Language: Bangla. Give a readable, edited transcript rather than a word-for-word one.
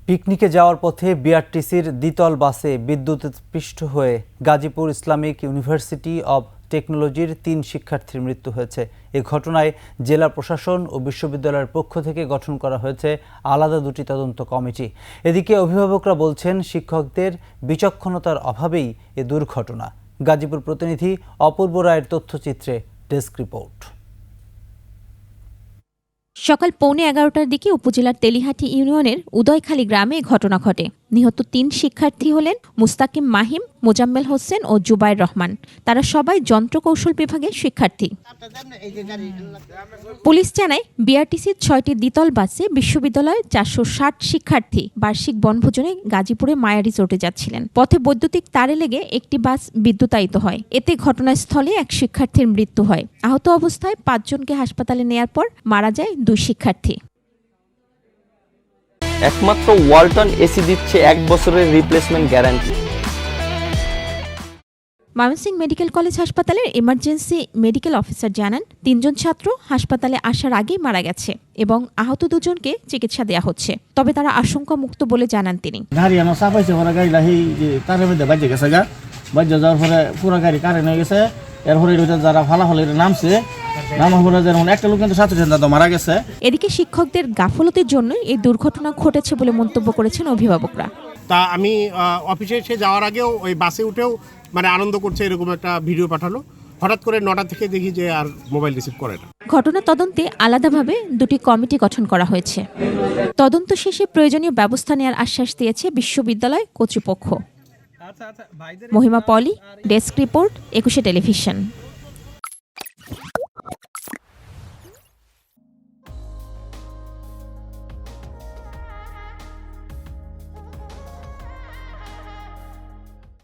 পিকনিকে যাওয়ার পথে বিআরটিসির দ্বিতল বাসে বিদ্যুৎস্পৃষ্ট হয়ে গাজীপুর ইসলামিক ইউনিভার্সিটি অব টেকনোলজির 3 শিক্ষার্থীর মৃত্যু হয়েছে। এই ঘটনায় জেলা প্রশাসন ও বিশ্ববিদ্যালয়ের পক্ষ থেকে গঠন করা হয়েছে আলাদা 2টি তদন্ত কমিটি। এদিকে অভিভাবকরা বলছেন শিক্ষকদের বিচক্ষণতার অভাবেই এ দুর্ঘটনা। গাজীপুর প্রতিনিধি অপূর্ব রায়ের তথ্যচিত্রে ডেস্ক রিপোর্ট। সকাল 11:15টার দিকে উপজেলার তেলিহাটি ইউনিয়নের উদয়খালী গ্রামে ঘটনা ঘটে। নিহত 3 শিক্ষার্থী হলেন মুস্তাকিম মাহিম, মোজাম্মেল হোসেন ও জুবাইর রহমান। তারা সবাই যন্ত্রকৌশল বিভাগের শিক্ষার্থী। পুলিশ জানায় বিআরটিসির 6টি দ্বিতল বাসে বিশ্ববিদ্যালয়ের 460 শিক্ষার্থী বার্ষিক বনভোজনে গাজীপুরে মায়া রিসোর্টে যাচ্ছিলেন। পথে বৈদ্যুতিক তারে লেগে একটি বাস বিদ্যুতায়িত হয়। এতে ঘটনাস্থলে এক শিক্ষার্থীর মৃত্যু হয়। আহত অবস্থায় 5 জনকে হাসপাতালে নেয়ার পর মারা যায় 2 শিক্ষার্থী। একমাত্র ওয়ালটন এসি দিচ্ছে 1 বছরের replacement guarantee. Mymensingh medical college হাসপাতালের এমার্জেন্সি মেডিকেল অফিসার জানান 3 জন ছাত্র হাসপাতালে আসার আগেই মারা গেছে এবং আহত 2 জনকে চিকিৎসা দেওয়া হচ্ছে। তবে তারা আশঙ্কা মুক্ত বলে জানান তিনি। গাড়িয়ানো চাপাইছে ওরা গাড়ি লাহি তার মধ্যে বাজে গেছে গা বাজে যাওয়ার পরে পুরো গাড়ি কারেন্ট হয়ে গেছে। এরপরে যারা ফালাফালির নামছে নামার পরে যেমন একটা লোক কিন্তু ছাত্র মারা গেছে। এদিকে শিক্ষকদের গাফলতির জন্য এই দুর্ঘটনা ঘটেছে বলে মন্তব্য করেছেন অভিভাবকরা। তা আমি অফিসে এসে যাওয়ার আগেও ওই বাসে উঠেও আনন্দ করছে এরকম একটা ভিডিও পাঠালো। হঠাৎ করে 9টা থেকে দেখি যে আর মোবাইল রিসিভ করে না। ঘটনা তদন্তে আলাদাভাবে 2টি কমিটি গঠন করা হয়েছে। তদন্ত শেষে প্রয়োজনীয় ব্যবস্থা নেওয়ার আশ্বাস দিয়েছে বিশ্ববিদ্যালয় কর্তৃপক্ষ। মহিমা পলি, ডেস্ক রিপোর্ট, 21 টেলিভিশন।